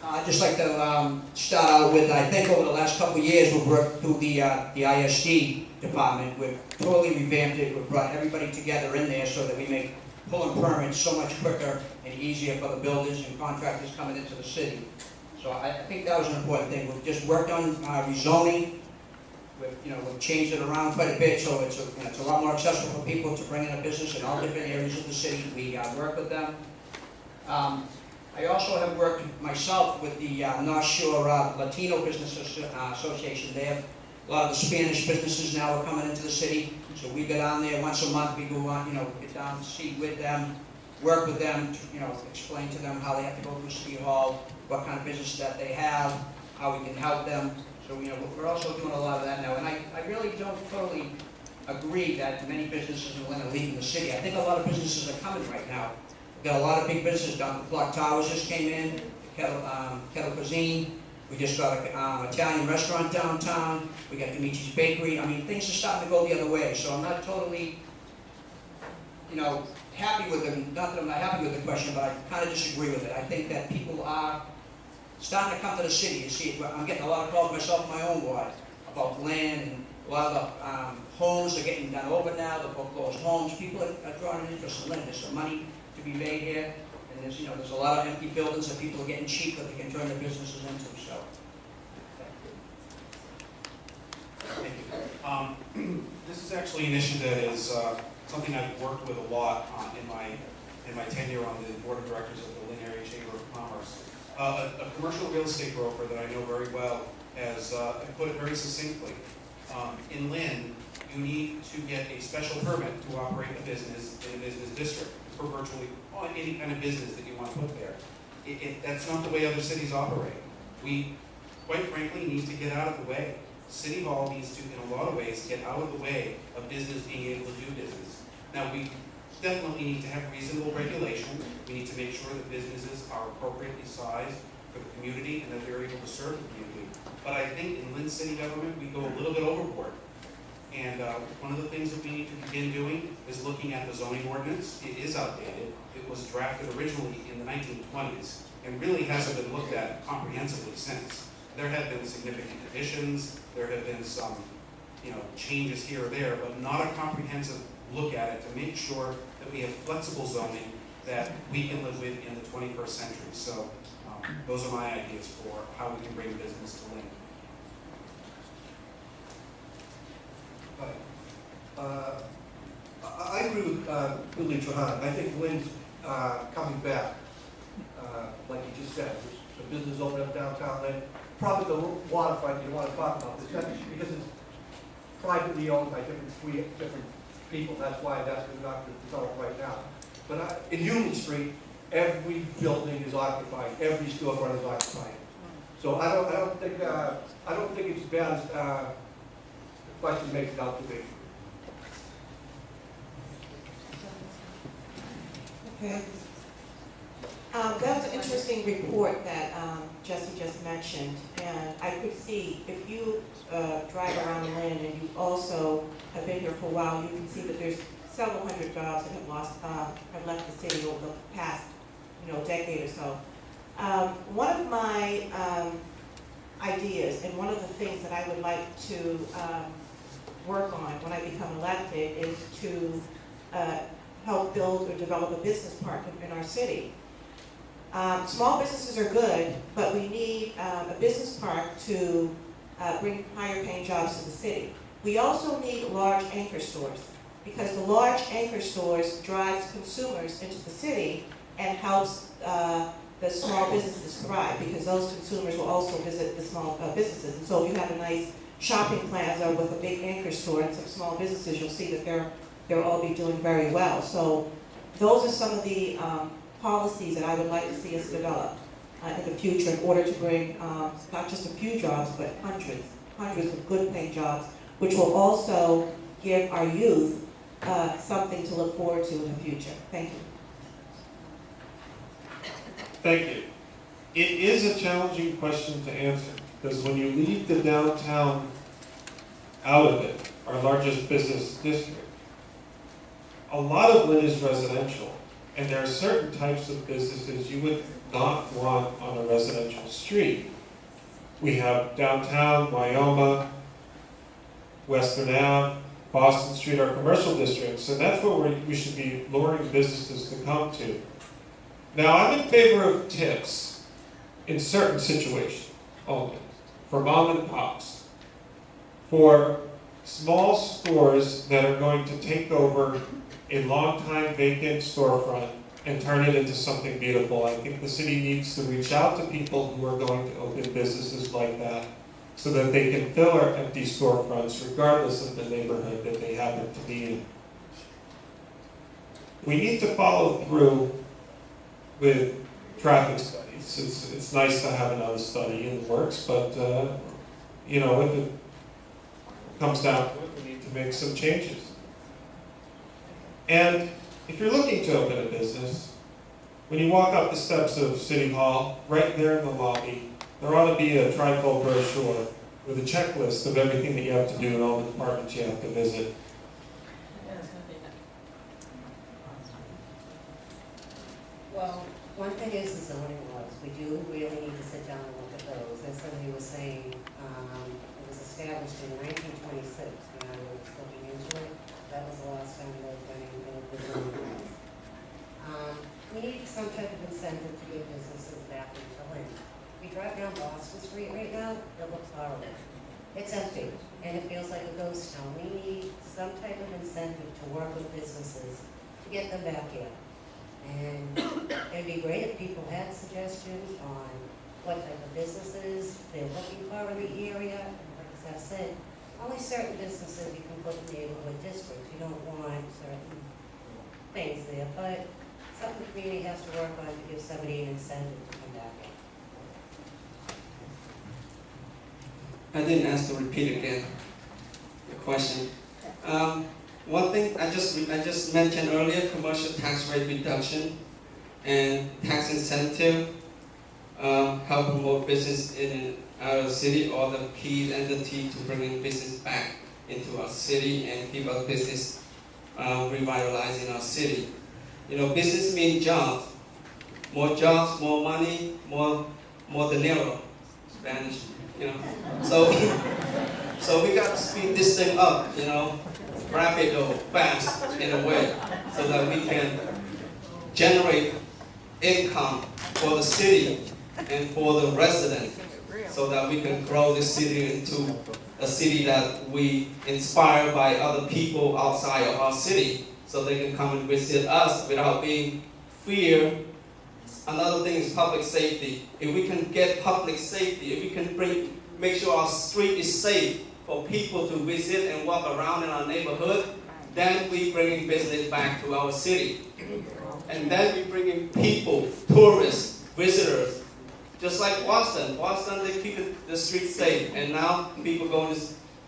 I'd just like to start out with, I think over the last couple of years, we've worked through the ISD department. We've totally revamped it. We've brought everybody together in there so that we make pulling permits so much quicker and easier for the builders and contractors coming into the city. So I think that was an important thing. We've just worked on rezoning. We've changed it around quite a bit, so it's a lot more accessible for people to bring in a business in all different areas of the city. We work with them. I also have worked myself with the North Shore Latino Business Association. They have a lot of the Spanish businesses now are coming into the city, so we go down there once a month. We go on, get down, see with them, work with them, explain to them how they have to go through City Hall, what kind of business that they have, how we can help them. So we're also doing a lot of that now, and I really don't totally agree that many businesses are going to leave the city. I think a lot of businesses are coming right now. We've got a lot of big businesses down. The Clock Towers just came in, Kettle Cuisine. We just got an Italian restaurant downtown. We got Demici's Bakery. I mean, things are starting to go the other way. So I'm not totally, happy with them. Not that I'm not happy with the question, but I kind of disagree with it. I think that people are starting to come to the city. You see, I'm getting a lot of calls myself in my own ward about Lynn, and a lot of the homes are getting done over now, the foreclosed homes. People are drawing an interest in Lynn. There's some money to be made here, and there's a lot of empty buildings that people are getting cheap that they can turn their businesses into. So, thank you. This is actually an issue that is something I've worked with a lot in my tenure on the board of directors of the Lynn Area Chamber of Commerce. A commercial real estate broker that I know very well has put it very succinctly. In Lynn, you need to get a special permit to operate a business in a business district for virtually any kind of business that you want to put there. That's not the way other cities operate. We, quite frankly, need to get out of the way. City Hall needs to, in a lot of ways, get out of the way of business being able to do business. Now, we definitely need to have reasonable regulation. We need to make sure that businesses are appropriately sized for the community and that they're able to serve the community. But I think in Lynn city government, we go a little bit overboard. And one of the things that we need to begin doing is looking at the zoning ordinance. It is outdated. It was drafted originally in the 1920s and really hasn't been looked at comprehensively since. There have been significant additions. There have been some, changes here or there, but not a comprehensive look at it to make sure that we have flexible zoning that we can live with in the 21st century. So those are my ideas for how we can bring business to Lynn. I agree with Billy Trahan. I think Lynn's coming back, like you just said. There's a business opening up downtown Lynn. Probably the waterfront you want to talk about this because it's privately owned by different people. That's why that's not developed right now. But in Union Street, every building is occupied. Every storefront is occupied. So I don't think it's as bad as the question makes it out to be. Okay. That was an interesting report that Jesse just mentioned, and I could see if you drive around Lynn and you also have been here for a while, you can see that there's several hundred jobs that have left the city over the past, decade or so. One of my ideas and one of the things that I would like to work on when I become elected is to help build or develop a business park in our city. Small businesses are good, but we need a business park to bring higher paying jobs to the city. We also need large anchor stores because the large anchor stores drives consumers into the city and helps the small businesses thrive because those consumers will also visit the small businesses. And so if you have a nice shopping plaza with a big anchor store and some small businesses, you'll see that they'll all be doing very well. So those are some of the policies that I would like to see us develop in the future in order to bring not just a few jobs, but hundreds of good paying jobs, which will also give our youth something to look forward to in the future. Thank you. Thank you. It is a challenging question to answer because when you leave the downtown out of it, our largest business district, a lot of Lynn is residential, and there are certain types of businesses you would not want on a residential street. We have downtown, Wyoma, Western Ave, Boston Street are commercial districts, and that's where we should be luring businesses to come to. Now, I'm in favor of tips in certain situations only, for mom and pops, for small stores that are going to take over a long-time vacant storefront and turn it into something beautiful. I think the city needs to reach out to people who are going to open businesses like that so that they can fill our empty storefronts regardless of the neighborhood that they happen to be in. We need to follow through with traffic studies. It's nice to have another study in the works, but you know, if it comes down to it, we need to make some changes. And if you're looking to open a business, when you walk up the steps of City Hall, right there in the lobby, there ought to be a trifold brochure with a checklist of everything that you have to do and all the departments you have to visit. Well, one thing is the zoning laws. We do really need to sit down and look at those. As somebody was saying, it was established in 1926, when I was looking into it. That was the last time they went into the zoning laws. We need some type of incentive to get businesses back into Lynn. If you drive down Boston Street right now, it looks horrible. It's empty, and it feels like a ghost town. We need some type of incentive to work with businesses to get them back in. And it'd be great if people had suggestions on what type of businesses they're looking for in the area. And like I've said, only certain businesses you can put in neighborhood districts. You don't want certain things there, but something the community has to work on to give somebody an incentive to come back in. I didn't ask to repeat again the question. One thing I just mentioned earlier, commercial tax rate reduction and tax incentive help promote business in our city, or the key entity to bringing business back into our city and keep our business revitalizing our city. You know, business means jobs, more money, more dinero, Spanish. You know, so we got to speed this thing up. You know, rapid or fast in a way, so that we can generate income for the city and for the residents, so that we can grow this city into a city that we inspire by other people outside of our city, so they can come and visit us without being feared. Another thing is public safety. If we can get public safety, if we can make sure our street is safe for people to visit and walk around in our neighborhood, then we bringing business back to our city. And then we bringing people, tourists, visitors, just like Boston. Boston, they keep the streets safe, and now people going to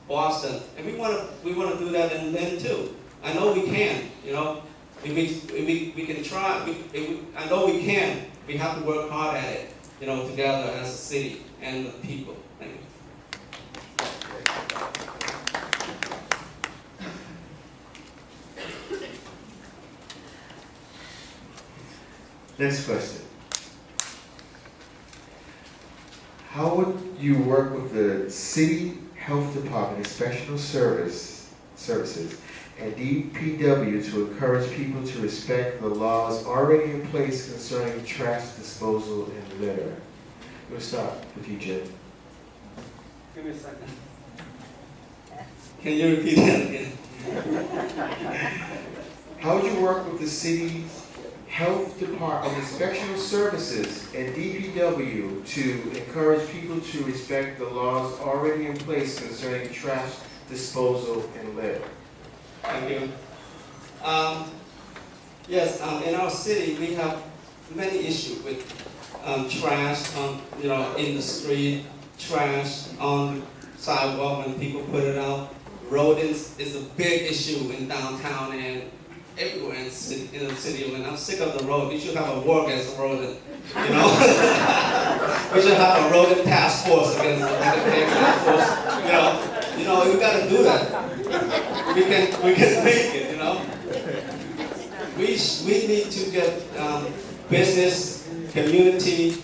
Boston. And we want to do that in Lynn too. I know we can, you know. If we can try, I know we can. We have to work hard at it, you know, together as a city and the people. Thank you. Next question. How would you work with the City Health Department, Inspectional Services, and DPW to encourage people to respect the laws already in place concerning trash disposal and litter? We'll start with you, Jim. Give me a second. Can you repeat that again? How would you work with the city's Health Department, Inspectional Services, and DPW to encourage people to respect the laws already in place concerning trash disposal and litter? Thank you. Yes, in our city we have many issues with trash in the street, trash on the sidewalk when people put it out. Rodents is a big issue in downtown and everywhere in the city of Lynn. I'm sick of the road. We should have a war against rodent, you know? We should have a rodent task force against the task force, you know, we gotta do that. We can make it, you know? We need to get business community,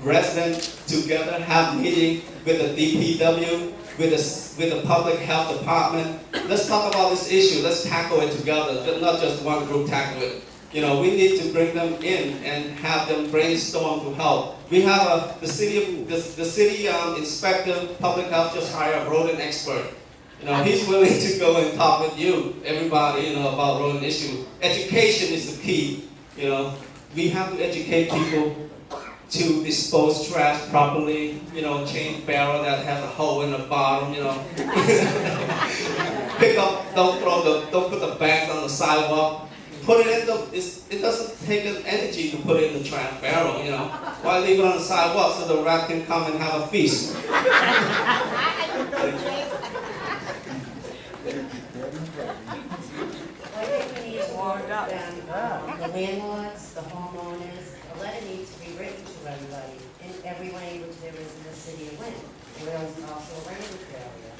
residents together, have meeting with the DPW, with the public health department. Let's talk about this issue. Let's tackle it together, but not just one group tackle it. You know, we need to bring them in and have them brainstorm to help. We have the city inspector, public health just hired a rodent expert. You know, he's willing to go and talk with you, everybody, you know, about rodent issue. Education is the key. You know, we have to educate people to dispose trash properly. You know, change barrel that has a hole in the bottom. You know, pick up, don't put the bags on the sidewalk. Put it in it doesn't take an energy to put it in the trash barrel, you know. Why leave it on the sidewalk so the rat can come and have a feast? I think we need to work with them, the landlords, the homeowners. A letter needs to be written to everybody in every language there is in the city of Lynn. There is also a language barrier.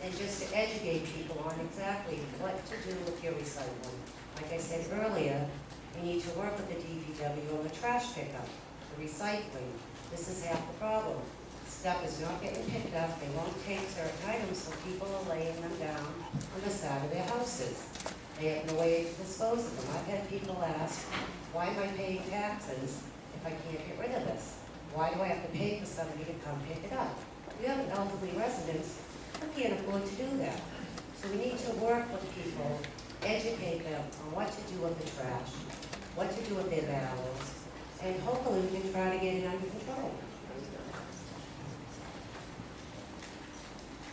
And just to educate people on exactly what to do with your recycling. Like I said earlier, we need to work with the DPW on the trash pickup, the recycling. This is half the problem. Stuff is not getting picked up. They won't take certain items, so people are laying them down on the side of their houses. They have no way to dispose of them. I've had people ask, why am I paying taxes if I can't get rid of this? Why do I have to pay for somebody to come pick it up? We have elderly residents who can't afford to do that. So we need to work with people, educate them on what to do with the trash, what to do with their barrels, and hopefully we can try to get it under control.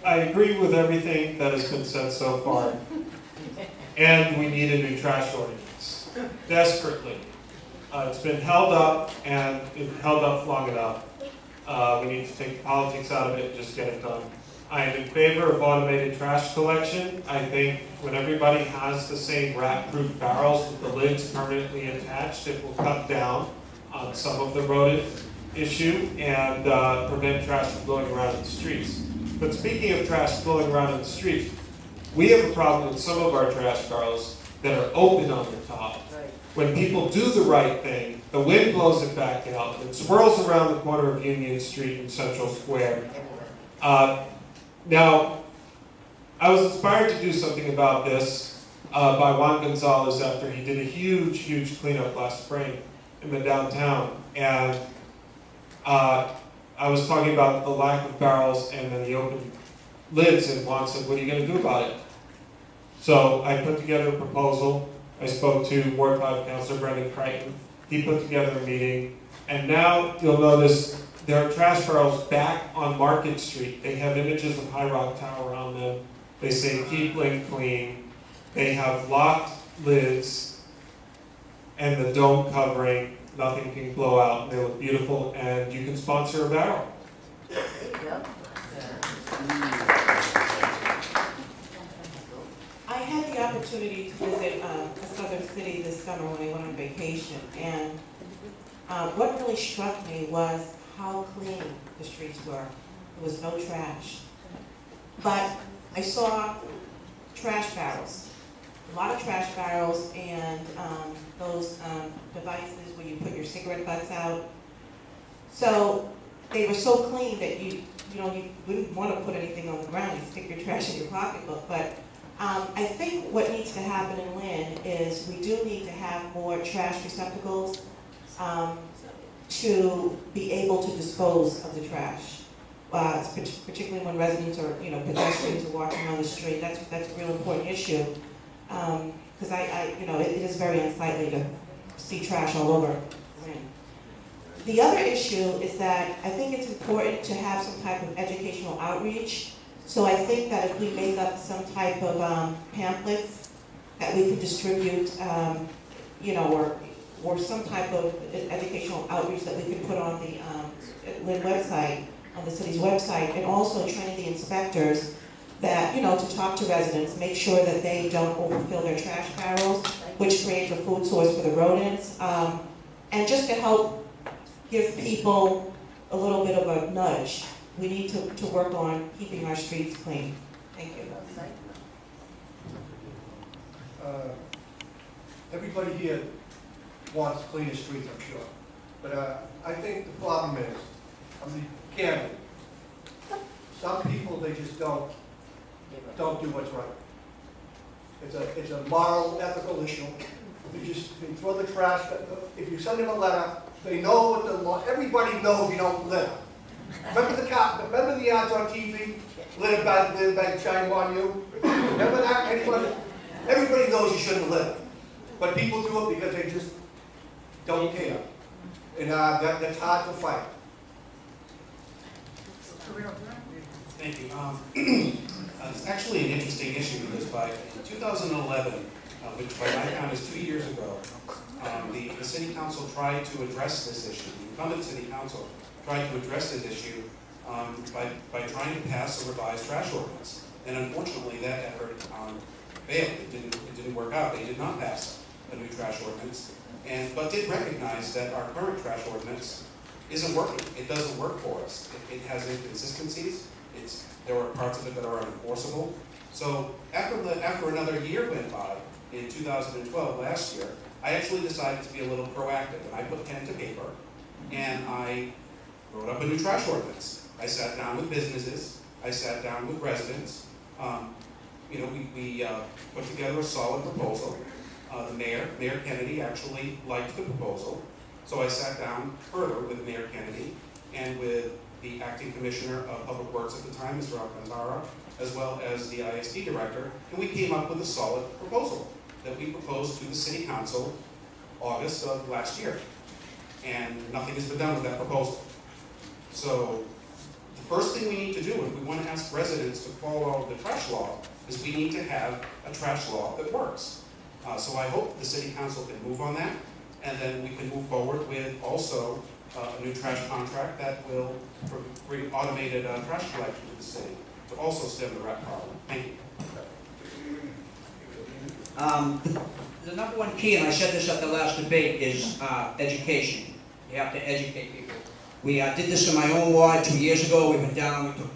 I agree with everything that has been said so far. And we need a new trash ordinance, desperately. It's been held up, and it's held up long enough. We need to take the politics out of it and just get it done. I am in favor of automated trash collection. I think when everybody has the same rat-proof barrels with the lids permanently attached, it will cut down on some of the rodent issue and prevent trash from blowing around in the streets. But speaking of trash blowing around in the streets, we have a problem with some of our trash barrels that are open on the top. When people do the right thing, the wind blows it back out. It swirls around the corner of Union Street in Central Square. Now, I was inspired to do something about this by Juan Gonzalez after he did a huge, huge cleanup last spring in the downtown. And I was talking about the lack of barrels and then the open lids, and Juan said, what are you going to do about it? So I put together a proposal. I spoke to Ward 5 Councilor Brendan Crichton. He put together a meeting. And now you'll notice there are trash barrels back on Market Street. They have images of High Rock Tower on them. They say keep Lynn clean. They have locked lids and the dome covering. Nothing can blow out. And they look beautiful, and you can sponsor a barrel. There you go. I had the opportunity to visit a southern city this summer when I went on vacation, and what really struck me was how clean the streets were. There was no trash. But I saw trash barrels, a lot of trash barrels, and those devices where you put your cigarette butts out. So they were so clean that you wouldn't want to put anything on the ground. You stick your trash in your pocketbook. But I think what needs to happen in Lynn is we do need to have more trash receptacles to be able to dispose of the trash, particularly when residents or pedestrians are walking on the street. That's a real important issue because it is very unsightly to see trash all over Lynn. The other issue is that I think it's important to have some type of educational outreach. So I think that if we make up some type of pamphlets that we could distribute, or some type of educational outreach that we could put on the Lynn website, on the city's website, and also train the inspectors that, to talk to residents, make sure that they don't overfill their trash barrels, which creates a food source for the rodents, and just to help give people a little bit of a nudge. We need to work on keeping our streets clean. Thank you. Everybody here wants cleaner streets, I'm sure. But I think the problem is, I mean, candidly, some people, they just don't do what's right. It's a moral, ethical issue. They throw the trash, if you send them a letter, they know what the law, everybody knows you don't litter. Remember the ads on TV? Litter bag, shame on you? Remember that? Everybody knows you shouldn't litter. But people do it because they just don't care. And that's hard to fight. Thank you. It's actually an interesting issue because by 2011, which by my count is 2 years ago, the city council tried to address this issue. The incumbent city council tried to address this issue by trying to pass a revised trash ordinance. And unfortunately, that effort failed. It didn't work out. They did not pass a new trash ordinance, but did recognize that our current trash ordinance isn't working. It doesn't work for us. It has inconsistencies. There are parts of it that are unenforceable. So after another year went by, in 2012, last year, I actually decided to be a little proactive, and I put pen to paper, and I wrote up a new trash ordinance. I sat down with businesses. I sat down with residents. We put together a solid proposal. The Mayor Kennedy, actually liked the proposal. So I sat down further with Mayor Kennedy and with the acting commissioner of Public Works at the time, Mr. Alcantara, as well as the ISD director, and we came up with a solid proposal that we proposed to the city council August of last year. And nothing has been done with that proposal. So the first thing we need to do if we want to ask residents to follow the trash law is we need to have a trash law that works. So I hope the city council can move on that, and then we can move forward with also a new trash contract that will bring automated trash collection to the city to also stem the rat problem. Thank you. The number one key, and I said this at the last debate, is education. You have to educate people. We did this in my own ward 2 years ago. We went down, we took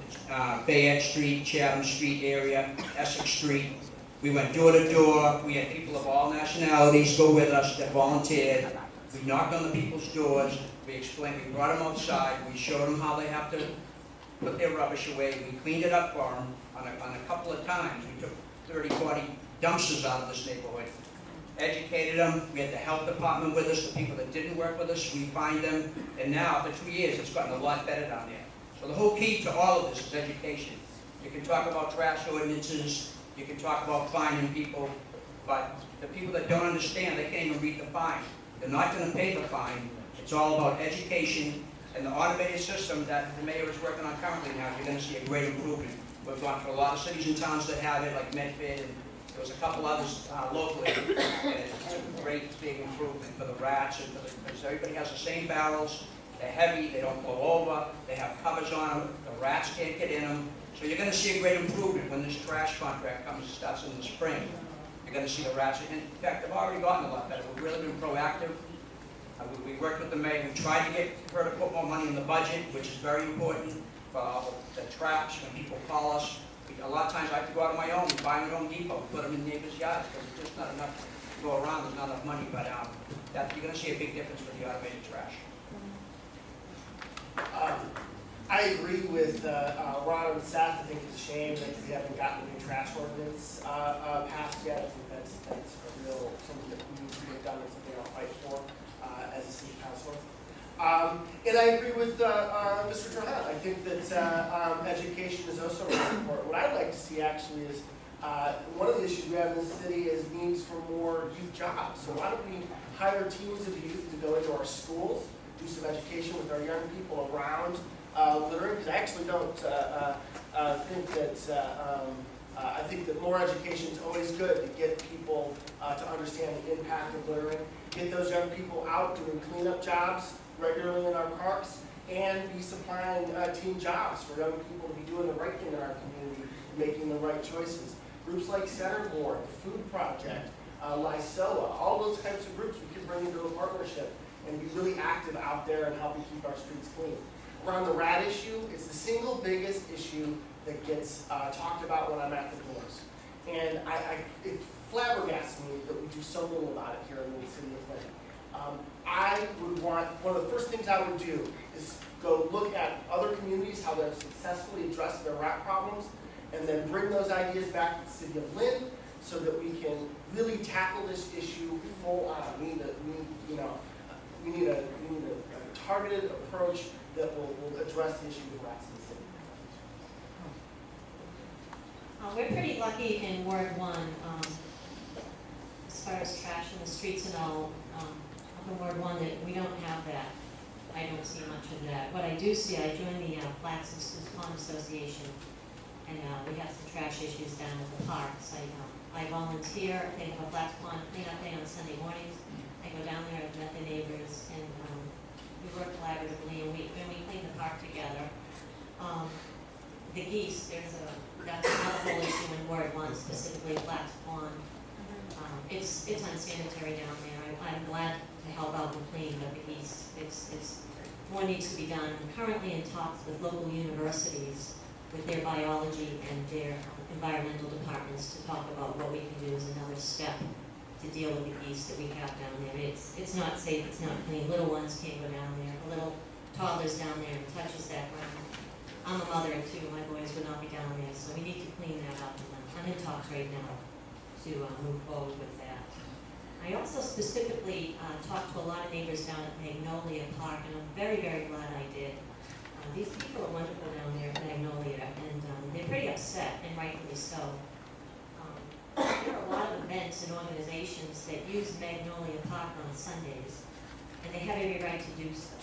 Fayette Street, Chatham Street area, Essex Street. We went door to door. We had people of all nationalities go with us that volunteered. We knocked on the people's doors. We explained, we brought them outside. We showed them how they have to put their rubbish away. We cleaned it up for them on a couple of times. We took 30, 40 dumpsters out of this neighborhood. Educated them. We had the health department with us. The people that didn't work with us, we fined them. And now, after 2 years, it's gotten a lot better down there. So the whole key to all of this is education. You can talk about trash ordinances. You can talk about fining people. But the people that don't understand, they can't even read the fine. They're not going to pay the fine. It's all about education and the automated system that the mayor is working on currently now. You're going to see a great improvement. We've gone through a lot of cities and towns that have it, like Medford, and there was a couple others locally. And it's a great big improvement for the rats and because everybody has the same barrels. They're heavy, they don't blow over, they have covers on them, the rats can't get in them. So you're going to see a great improvement when this trash contract starts in the spring. You're going to see the rats. In fact, they've already gotten a lot better. We've really been proactive. We worked with the mayor. We tried to get her to put more money in the budget, which is very important for all the traps when people call us. A lot of times I have to go out on my own and buy them at Home Depot and put them in neighbors' yards because there's just not enough to go around. There's not enough money. But you're going to see a big difference with the automated trash. I agree with Ron and staff. I think it's a shame that we haven't gotten a new trash ordinance passed yet. I think that's a real something that needs to get done and something I'll fight for as a city councilor. And I agree with Mr. Trahan. I think that education is also really important. What I'd like to see actually is one of the issues we have in this city is needs for more youth jobs. So why don't we hire teams of youth to go into our schools, do some education with our young people around littering? Because I actually don't think that, I think that more education is always good to get people to understand the impact of littering, get those young people out doing cleanup jobs regularly in our parks, and be supplying team jobs for young people to be doing the right thing in our community, making the right choices. Groups like Centerboard, the Food Project, LISOA, all those types of groups we can bring into a partnership and be really active out there and helping keep our streets clean. Around the rat issue, it's the single biggest issue that gets talked about when I'm at the doors. And it flabbergasts me that we do so little about it here in the city of Lynn. I would want, one of the first things I would do is go look at other communities, how they've successfully addressed their rat problems, and then bring those ideas back to the city of Lynn so that we can really tackle this issue full on. We need a targeted approach that will address the issue of rats in the city. We're pretty lucky in Ward 1, as far as trash in the streets and all, up in Ward 1, that we don't have that. I don't see much of that. What I do see, I joined the Flats and Sluice Pond Association, and we have some trash issues down at the parks. I volunteer, they have a Flats Pond cleanup day on Sunday mornings. I go down there, I've met the neighbors, and we work collaboratively, and we clean the park together. The geese, that's another whole issue in Ward 1, specifically Flats Pond. It's unsanitary down there. I'm glad to help out and clean, but the geese, more needs to be done. I'm currently in talks with local universities, with their biology and their environmental departments to talk about what we can do as another step to deal with the geese that we have down there. It's not safe, it's not clean. Little ones can't go down there. A little toddler's down there and touches that ground. I'm a mother too, my boys would not be down there, so we need to clean that up. And I'm in talks right now to move forward with that. I also specifically talked to a lot of neighbors down at Magnolia Park, and I'm very, very glad I did. These people are wonderful down there at Magnolia, and they're pretty upset, and rightfully so. There are a lot of events and organizations that use Magnolia Park on Sundays, and they have every right to do so.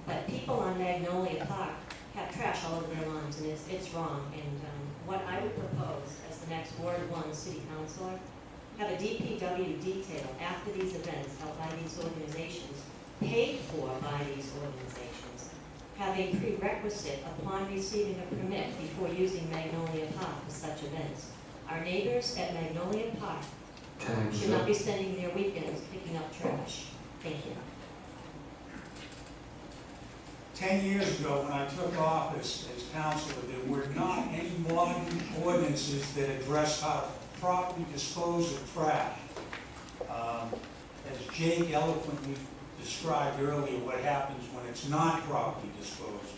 But people on Magnolia Park have trash all over their lawns, and it's wrong. And what I would propose as the next Ward 1 City Councilor, have a DPW detail after these events held by these organizations, paid for by these organizations, have a prerequisite upon receiving a permit before using Magnolia Park for such events. Our neighbors at Magnolia Park should not be spending their weekends picking up trash. Thank you. 10 years ago, when I took office as councilor, there were not any modern ordinances that addressed how to properly dispose of trash. As Jake eloquently described earlier, what happens when it's not properly disposed.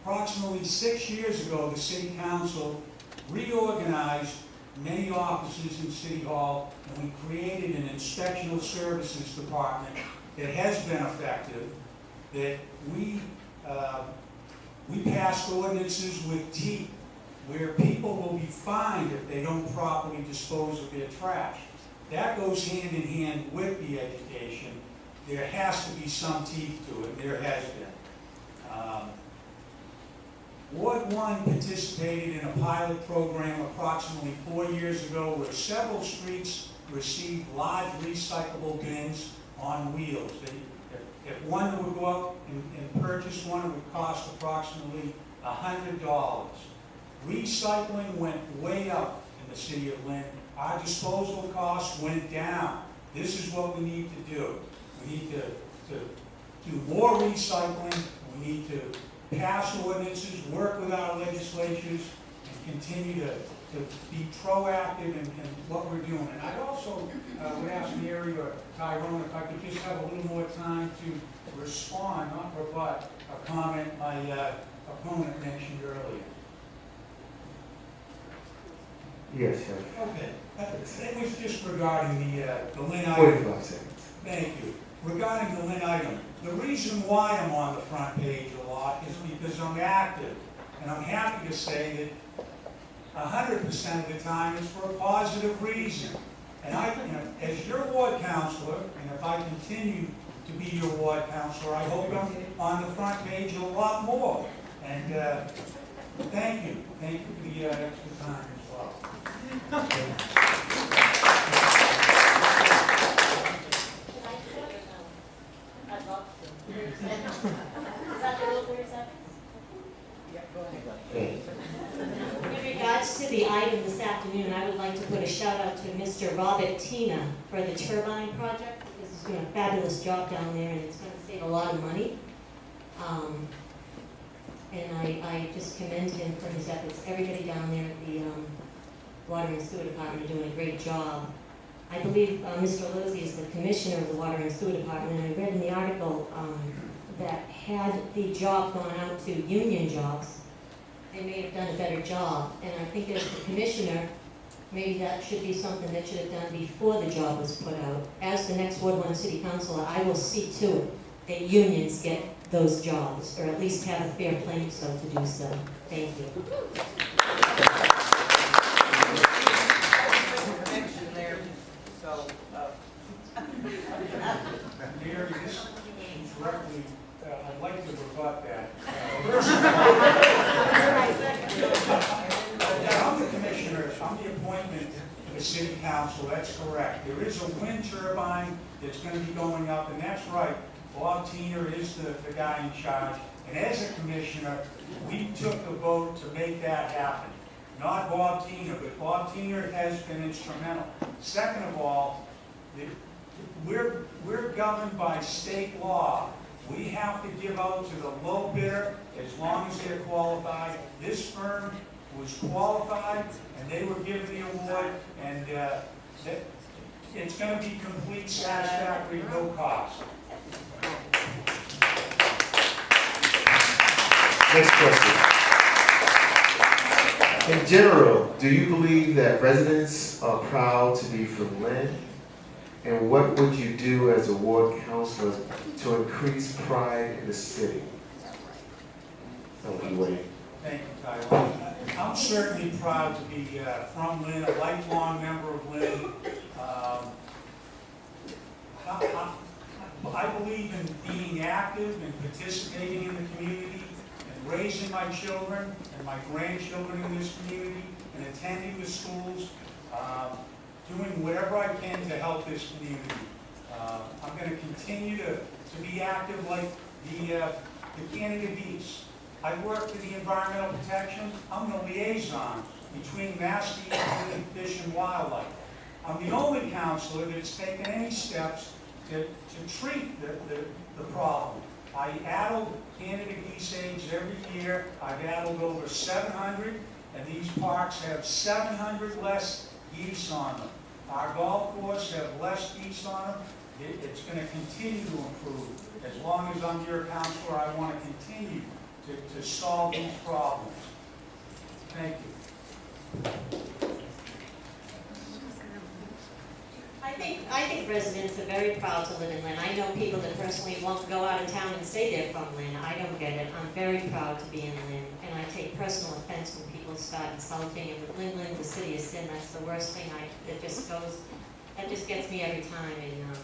Approximately 6 years ago, the City Council reorganized many offices in City Hall, and we created an inspectional services department that has been effective, that we passed ordinances with teeth where people will be fined if they don't properly dispose of their trash. That goes hand in hand with the education. There has to be some teeth to it, and there has been. Ward 1 participated in a pilot program approximately 4 years ago where several streets received large recyclable bins on wheels. If one would go up and purchase one, it would cost approximately $100. Recycling went way up in the city of Lynn. Our disposal costs went down. This is what we need to do. We need to do more recycling. We need to pass ordinances, work with our legislatures, and continue to be proactive in what we're doing. And I also would ask Mary or Tyrone if I could just have a little more time to respond, not rebut, a comment my opponent mentioned earlier. Yes, sir. Okay. It was just regarding the Lynn item. 45 seconds. Thank you. Regarding the Lynn item, the reason why I'm on the front page a lot is because I'm active, and I'm happy to say that 100% of the time it's for a positive reason. And as your ward councilor, and if I continue to be your ward councilor, I hope I'm on the front page a lot more. And thank you. Thank you for the extra time as well. I'd love to. 30 seconds. Is that the rule, 30 seconds? Yeah, go ahead. In regards to the item this afternoon, I would like to put a shout out to Mr. Robert Tina for the turbine project, because he's doing a fabulous job down there and it's going to save a lot of money. And I just commend him for his efforts. Everybody down there at the Water and Sewer Department are doing a great job. I believe Mr. Lozzi is the commissioner of the Water and Sewer Department, and I read in the article that had the job gone out to union jobs, they may have done a better job. And I think as the commissioner, maybe that should be something that should have done before the job was put out. As the next Ward 1 City Councilor, I will see to it that unions get those jobs, or at least have a fair playing field to do so. Thank you. Connection there, so, Mayor, this directly, I'd like to rebut that. I'm the commissioner, I'm the appointment to the city council, that's correct. There is a wind turbine that's going to be going up, and that's right, Bob Teener is the guy in charge. And as a commissioner, we took the vote to make that happen. Not Bob Teener, but Bob Teener has been instrumental. Second of all, we're governed by state law. We have to give out to the low bidder as long as they're qualified. This firm was qualified, and they were given the award, and it's going to be complete, satisfactory, no cost. Next question. In general, do you believe that residents are proud to be from Lynn? And what would you do as a ward councilor to increase pride in the city? Thank you, Tyler. I'm certainly proud to be from Lynn, a lifelong member of Lynn. I believe in being active and participating in the community and raising my children and my grandchildren in this community and attending the schools, doing whatever I can to help this community. I'm going to continue to be active like the Canada Geese. I work for the environmental protection. I'm the liaison between Mass DEP and Fish and Wildlife. I'm the only councilor that's taken any steps to treat the problem. I addled Canada geese eggs every year. I've addled over 700, and these parks have 700 less geese on them. Our golf course have less geese on them. It's going to continue to improve. As long as I'm your counselor, I want to continue to solve these problems. Thank you. I think residents are very proud to live in Lynn. I know people that personally won't go out of town and say they're from Lynn. I don't get it. I'm very proud to be in Lynn, and I take personal offense when people start insulting. And with Lynn, the city of sin, that's the worst thing. That just gets me every time. And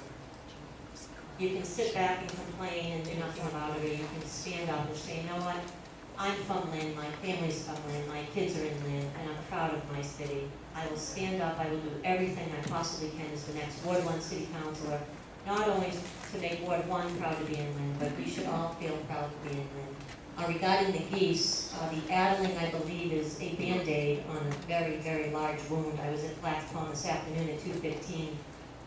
you can sit back and complain and do nothing about it, or you can stand up and say, you know what? I'm from Lynn, my family's from Lynn, my kids are in Lynn, and I'm proud of my city. I will stand up, I will do everything I possibly can as the next Ward 1 City Councilor, not only to make Ward 1 proud to be in Lynn, but we should all feel proud to be in Lynn. Regarding the geese, the addling, I believe, is a Band-Aid on a very, very large wound. I was at Flax Pond this afternoon at 2:15.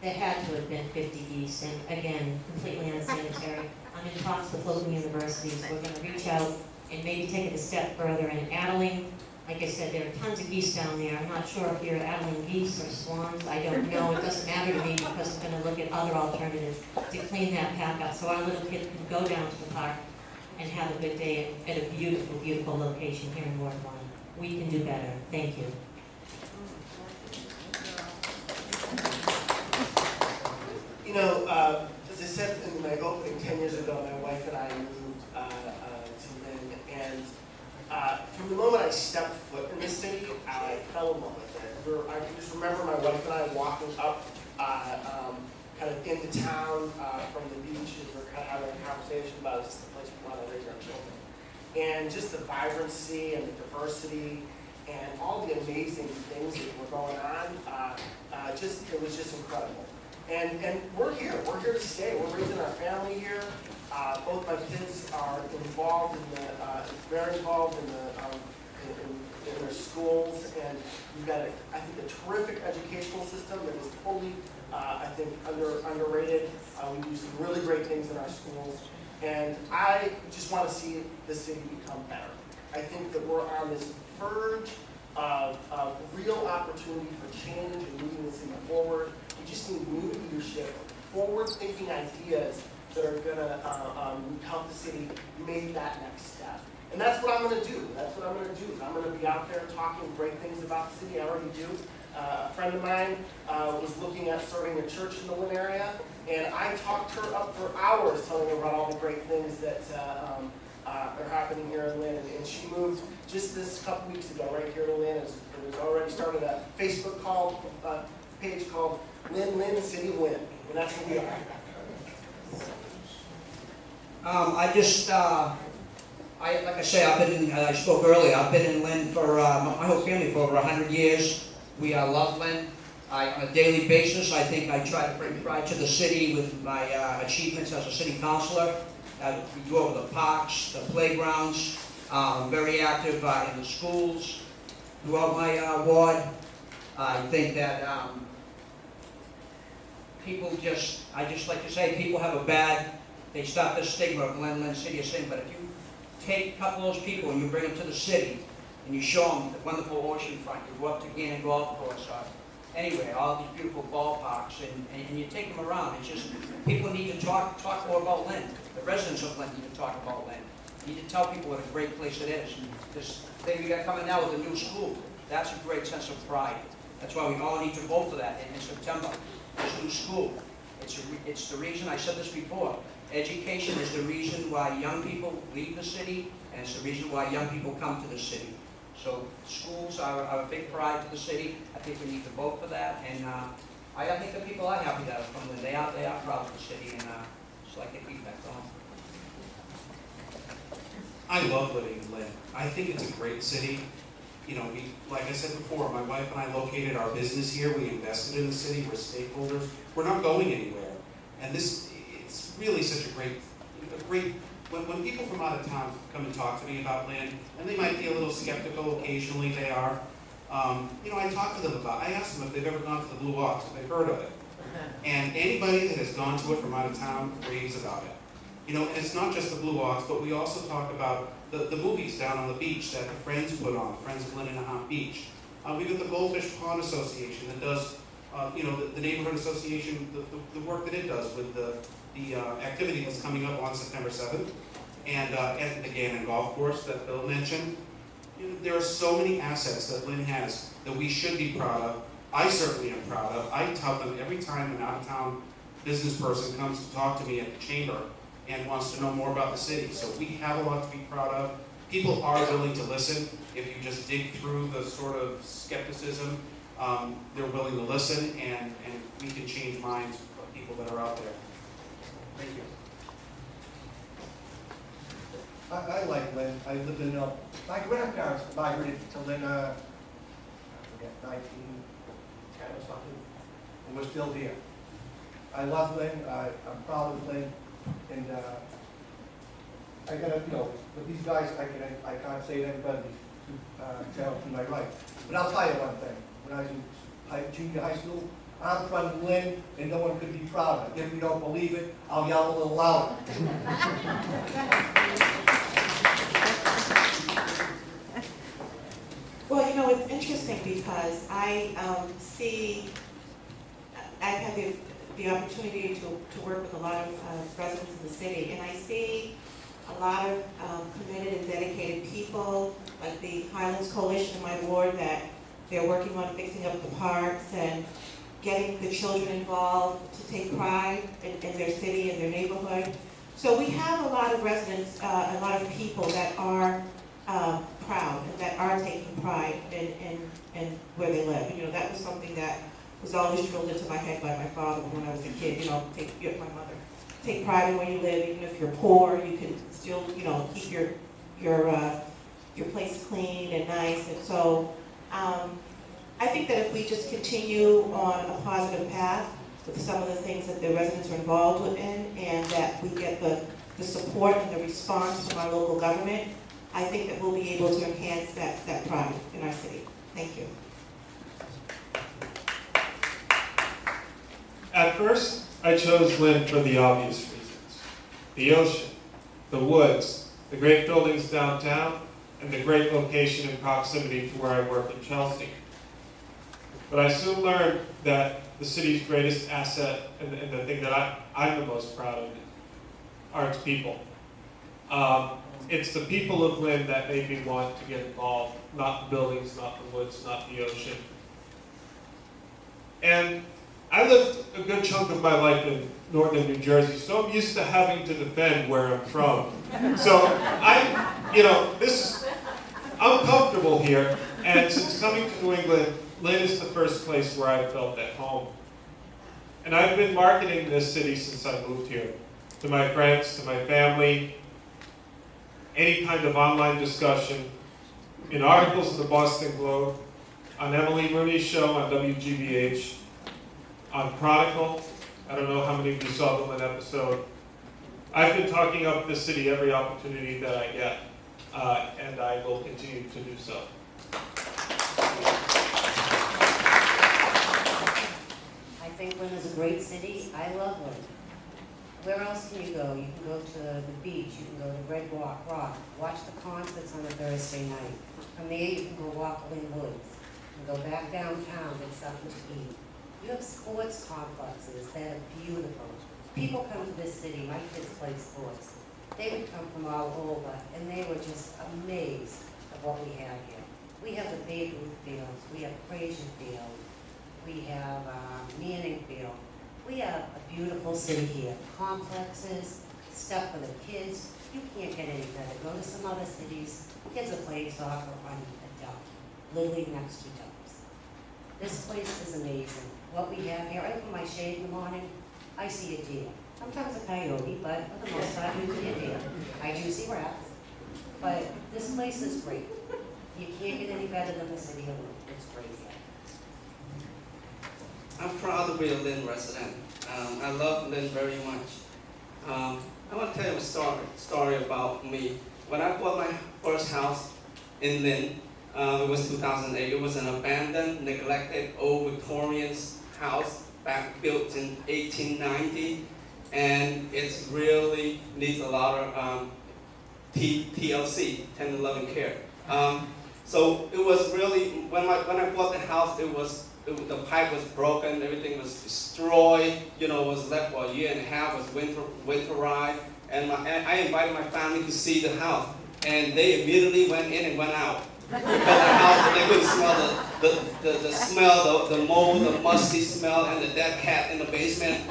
There had to have been 50 geese, and again, completely unsanitary. I'm in talks with local universities. We're going to reach out and maybe take it a step further. And addling, like I said, there are tons of geese down there. I'm not sure if you're addling geese or swans. I don't know. It doesn't matter to me because I'm going to look at other alternatives to clean that pack up so our little kids can go down to the park and have a good day at a beautiful, beautiful location here in Ward 1. We can do better. Thank you. You know, as I said in my opening, 10 years ago, my wife and I moved to Lynn, and from the moment I stepped foot in this city, I fell in love with it. I can just remember my wife and I walking up kind of into town from the beach, and we're kind of having a conversation about is this the place we want to raise our children. And just the vibrancy and the diversity and all the amazing things that were going on, it was just incredible. And we're here to stay. We're raising our family here. Both my kids are involved very involved in their schools, and we've got I think a terrific educational system that is totally, I think, underrated. We do some really great things in our schools, and I just want to see the city become better. I think that we're on this verge of real opportunity for change and moving the city forward. We just need new leadership, forward-thinking ideas that are gonna help the city make that next step. And that's what I'm gonna do. That's what I'm gonna do. I'm gonna be out there talking great things about the city. I already do. A friend of mine was looking at starting a church in the Lynn area, and I talked her up for hours telling her about all the great things that are happening here in Lynn. And she moved just this couple weeks ago right here to Lynn. It was already started a Facebook page called Lynn, City of Lynn. And that's what we are. Like I say, I spoke earlier, I've been in Lynn for, my whole family for over 100 years. We love Lynn. On a daily basis, I think I try to bring pride to the city with my achievements as a city councilor. We go over the parks, the playgrounds. I'm very active in the schools throughout my ward. I think that I just like to say, people have they start this stigma of Lynn, city of sin, but if you take a couple of those people and you bring them to the city, and you show them the wonderful ocean front, you go up to Gannon Golf Course, anywhere, all these beautiful ballparks, and you take them around. It's just, people need to talk more about Lynn. The residents of Lynn need to talk about Lynn. You need to tell people what a great place it is. And this thing we got coming now with the new school, that's a great sense of pride. That's why we all need to vote for that in September. This new school. It's the reason, I said this before, education is the reason why young people leave the city, and it's the reason why young people come to the city. So schools are a big pride to the city. I think we need to vote for that, and I think the people are happy that are from Lynn. They are proud of the city, and just like to keep that going. I love living in Lynn. I think it's a great city. You know, like I said before, my wife and I located our business here. We invested in the city. We're stakeholders. We're not going anywhere. And it's really such a great, when people from out of town come and talk to me about Lynn, and they might be a little skeptical occasionally, they are, I talk to them I ask them if they've ever gone to the Blue Ox, if they've heard of it. And anybody that has gone to it from out of town raves about it. You know, and it's not just the Blue Ox, but we also talk about the movies down on the beach that the Friends put on, Friends of Lynn and Nahant Beach. We've got the Goldfish Pond Association that does, the neighborhood association, the work that it does with the activity that's coming up on September 7th, and at the Gannon Golf Course that Bill mentioned. There are so many assets that Lynn has that we should be proud of. I certainly am proud of. I tell them every time an out-of-town business person comes to talk to me at the chamber and wants to know more about the city. So we have a lot to be proud of. People are willing to listen. If you just dig through the sort of skepticism, they're willing to listen, and we can change minds of people that are out there. Thank you. I like Lynn. I lived in, my grandparents migrated to Lynn, I forget, 1910 or something, and we're still here. I love Lynn. I'm proud of Lynn, and I gotta, with these guys, I can't say it any better to tell to my right. But I'll tell you one thing. When I was in junior high school, I'm from Lynn, and no one could be prouder. If you don't believe it, I'll yell a little louder. Well, it's interesting because I've had the opportunity to work with a lot of residents in the city, and I see a lot of committed and dedicated people, like the Highlands Coalition in my ward, that they're working on fixing up the parks and getting the children involved to take pride in their city and their neighborhood. So we have a lot of residents, a lot of people that are proud and that are taking pride in where they live. That was something that was always drilled into my head by my father when I was a kid. My mother. Take pride in where you live, even if you're poor, you can still, keep your place clean and nice. And so, I think that if we just continue on a positive path with some of the things that the residents are involved in, and that we get the support and the response from our local government, I think that we'll be able to enhance that pride in our city. Thank you. At first, I chose Lynn for the obvious reasons. The ocean, the woods, the great buildings downtown, and the great location and proximity to where I work in Chelsea. But I soon learned that the city's greatest asset and the thing that I'm the most proud of are its people. It's the people of Lynn that made me want to get involved, not the buildings, not the woods, not the ocean. And I lived a good chunk of my life in northern New Jersey, so I'm used to having to defend where I'm from. So I'm comfortable here, and since coming to New England, Lynn is the first place where I felt at home. And I've been marketing this city since I moved here, to my friends, to my family, any kind of online discussion, in articles in the Boston Globe, on Emily Rooney's show on WGBH, on Chronicle. I don't know how many of you saw the Lynn episode. I've been talking up the city every opportunity that I get, and I will continue to do so. I think Lynn is a great city. I love Lynn. Where else can you go? You can go to the beach, you can go to Red Rock, watch the concerts on a Thursday night. From there you can go walk Lynn Woods. You can go back downtown, get something to eat. You have sports complexes that are beautiful. People come to this city, my kids play sports. They would come from all over, and they were just amazed at what we have here. We have the Babe Ruth Fields, we have Frazier Field, we have Manning Field. We have a beautiful city here. Complexes, stuff for the kids. You can't get any better. Go to some other cities, kids are playing soccer on a duck, literally next to ducks. This place is amazing. What we have here, I open my shade in the morning, I see a deer. Sometimes a coyote, but for the most part, usually a deer. I do see rats, but this place is great. You can't get any better than the city of Lynn. It's great here. I'm proud to be a Lynn resident. I love Lynn very much. I want to tell you a story about me. When I bought my first house in Lynn, it was 2008. It was an abandoned, neglected, old Victorian house built in 1890, and it really needs a lot of TLC, tender loving care. So it was really, when I bought the house, the pipe was broken, everything was destroyed, was left for a year and a half, was winterized, and I invited my family to see the house, and they immediately went in and went out. Because the house, they couldn't smell the smell, the mold, the musty smell, and the dead cat in the basement.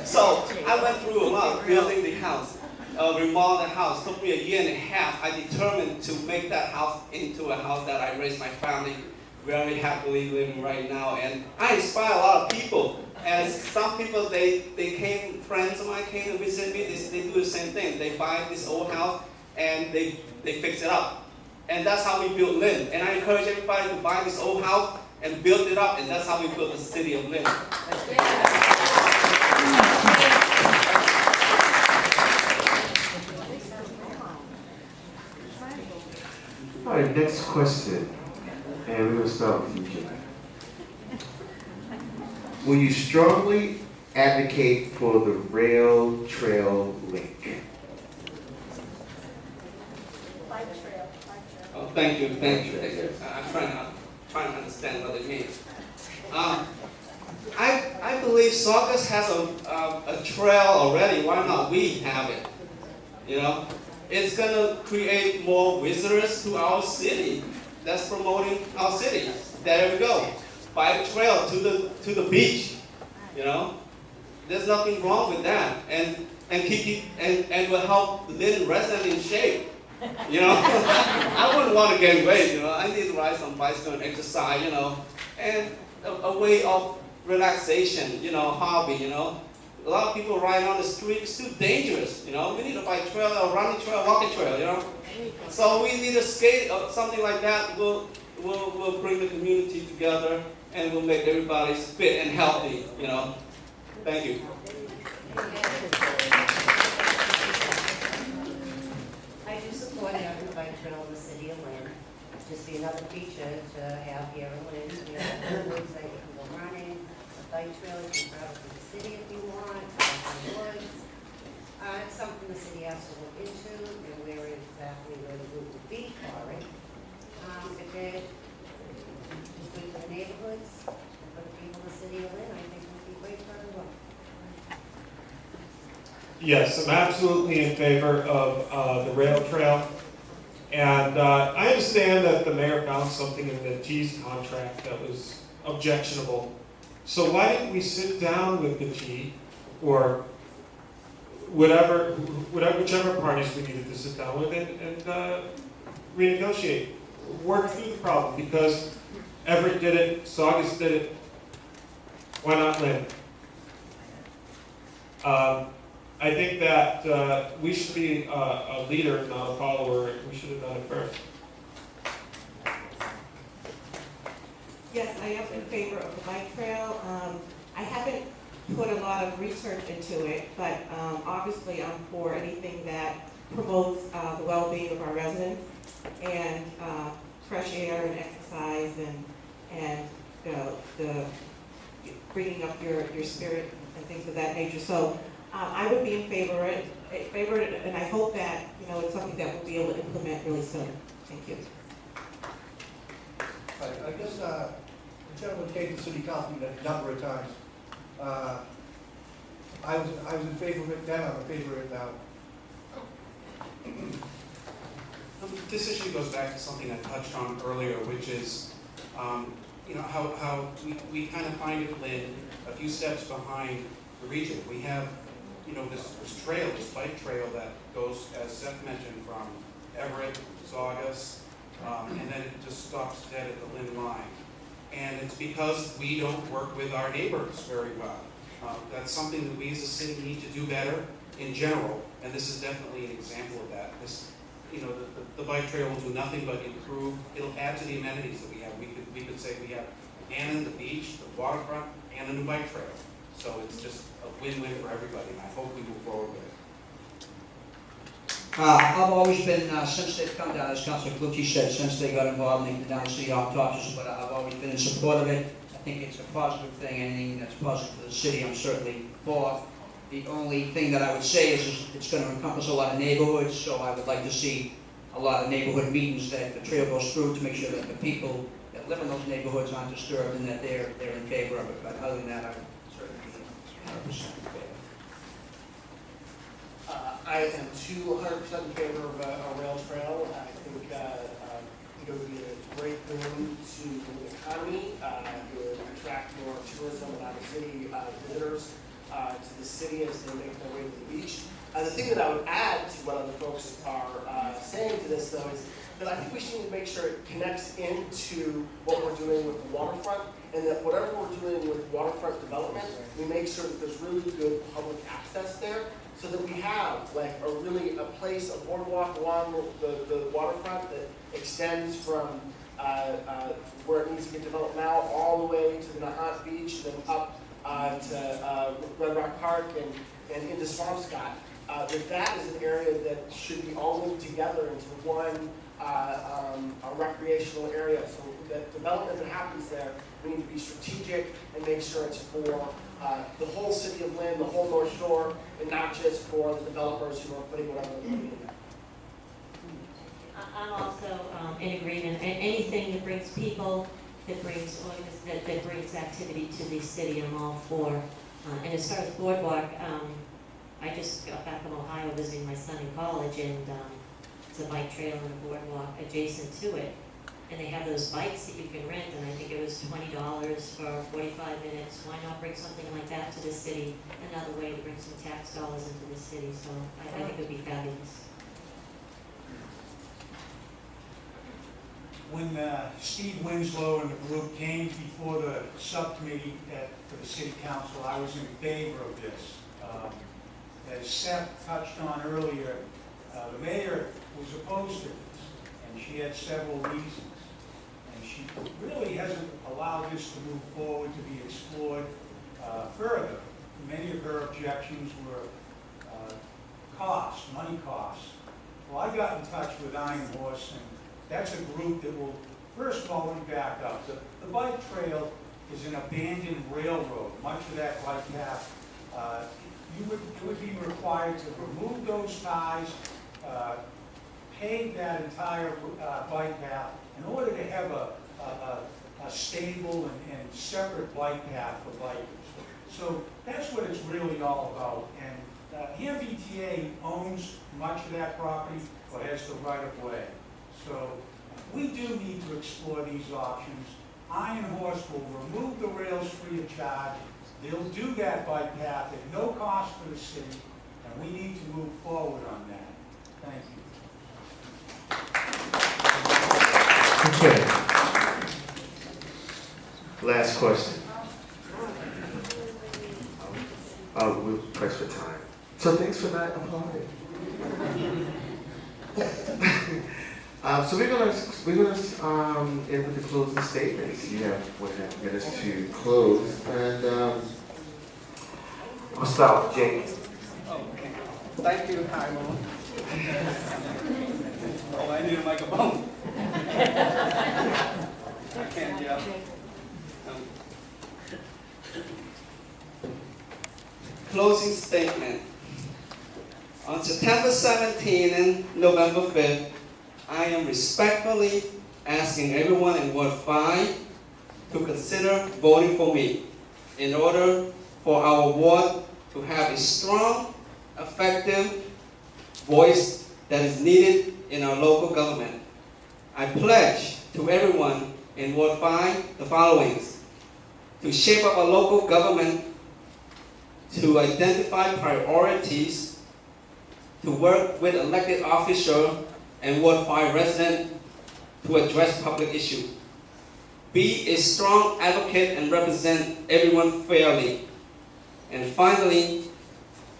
So I went through a lot building the house, remodeling the house. Took me a year and a half. I determined to make that house into a house that I raised my family very happily living right now. And I inspire a lot of people. And some people, friends of mine came to visit me, they do the same thing. They buy this old house and they fix it up. And that's how we built Lynn. And I encourage everybody to buy this old house and build it up, and that's how we built the city of Lynn. All right, next question. And we're going to start with you, Jim. Will you strongly advocate for the rail trail link? Oh, thank you. I'm trying to understand what it means. I believe Saugus has a trail already. Why not we have it? It's going to create more visitors to our city. That's promoting our city. There we go. By the trail to the beach. There's nothing wrong with that, and will help Lynn residents in shape. I wouldn't want to gain weight. I need to ride some bicycle and exercise. And a way of relaxation. Hobby. A lot of people ride on the street. It's too dangerous. We need a bike trail, a running trail, walking trail. So we need a skate or something like that. We'll bring the community together and we'll make everybody fit and healthy. Thank you. I do support having a bike trail in the city of Lynn. Just be another feature to have here in Lynn. We have woods that you can go running, a bike trail, you can travel through the city if you want, in the woods. It's something the city has to look into and where exactly the route would be for it. If it is good for the neighborhoods, Yes, I'm absolutely in favor of the rail trail. And I understand that the mayor found something in the G's contract that was objectionable. So why didn't we sit down with the G, or whichever parties we needed to sit down with, and renegotiate, work through the problem? Because Everett did it, Saugus did it. Why not Lynn? I think that we should be a leader, not a follower. We should have done it first. Yes, I am in favor of the bike trail. I haven't put a lot of research into it, but obviously I'm for anything that promotes the well-being of our residents and fresh air and exercise and the bringing up your spirit and things of that nature. So I would be in favor of it, and I hope that it's something that we'll be able to implement really soon. Thank you. I guess the gentleman came to city council a number of times. I was in favor of it then, I'm in favor of it now. This issue goes back to something I touched on earlier, which is, how we kind of find it, Lynn, a few steps behind the region. We have, this trail, this bike trail that goes, as Seth mentioned, from Everett, Saugus, and then it just stops dead at the Lynn line. And it's because we don't work with our neighbors very well. That's something that we as a city need to do better in general, and this is definitely an example of that. This, the bike trail will do nothing but improve. It'll add to the amenities that we have. We could say we have Annan, the beach, the waterfront, and a new bike trail. So it's just a win-win for everybody, and I hope we move forward with it. I've always been, since they've come down, as Councilor Calucci said, since they got involved in the down city offices, but I've always been in support of it. I think it's a positive thing. Anything that's positive for the city, I'm certainly for. The only thing that I would say is it's going to encompass a lot of neighborhoods, so I would like to see a lot of neighborhood meetings that the trail goes through to make sure that the people that live in those neighborhoods aren't disturbed and that they're in favor of it. But other than that, I would certainly be 100% in favor. I am 200% in favor of a rail trail. I think it would be a great boon to the economy. It would attract more tourism and out-of-city visitors to the city as they make their way to the beach. The thing that I would add to what other folks are saying to this, though, is that I think we should make sure it connects into what we're doing with the waterfront, and that whatever we're doing with waterfront development, we make sure that there's really good public access there, so that we have like a place, a boardwalk along the waterfront that extends from where it needs to get developed now all the way to the Nahant Beach, then up to Red Rock Park and into Swampscott. That is an area that should be all linked together into one a recreational area. So that development that happens there, we need to be strategic and make sure it's for the whole city of Lynn, the whole North Shore, and not just for the developers who are putting whatever they're putting in there. I'm also in agreement. Anything that brings people, that brings activity to the city, I'm all for. And as far as boardwalk, I just got back from Ohio visiting my son in college, and it's a bike trail and a boardwalk adjacent to it. And they have those bikes that you can rent, and I think it was $20 for 45 minutes. Why not bring something like that to the city? Another way to bring some tax dollars into the city. So I think it would be fabulous. When Steve Winslow and the group came before the subcommittee for the city council, I was in favor of this. As Seth touched on earlier, the mayor was opposed to this, and she had several reasons. And she really hasn't allowed this to move forward to be explored further. Many of her objections were money costs. Well, I got in touch with Iron Horse, and that's a group that will, first of all, let me back up. The bike trail is an abandoned railroad. Much of that bike path, you would be required to remove those ties, pave that entire bike path in order to have a stable and separate bike path for bikers. So that's what it's really all about. And here VTA owns much of that property, or has the right of way. So we do need to explore these options. Iron Horse will remove the rails free of charge. They'll do that by path at no cost for the city, and we need to move forward on that. Thank you. Okay. Last question. We'll press for time. So thanks for not applauding. So we're gonna end with the closing statements. You have 1.5 minutes to close, and I'll start with Jake. Okay. Thank you, Hyman. Oh, I need a microphone. I can't yell. Closing statement. On September 17 and November 5th, I am respectfully asking everyone in Ward 5 to consider voting for me in order for our ward to have a strong, effective voice that is needed in our local government. I pledge to everyone in Ward 5 the following: to shape up our local government, to identify priorities, to work with elected officials and Ward 5 residents to address public issues. Be a strong advocate and represent everyone fairly. And finally,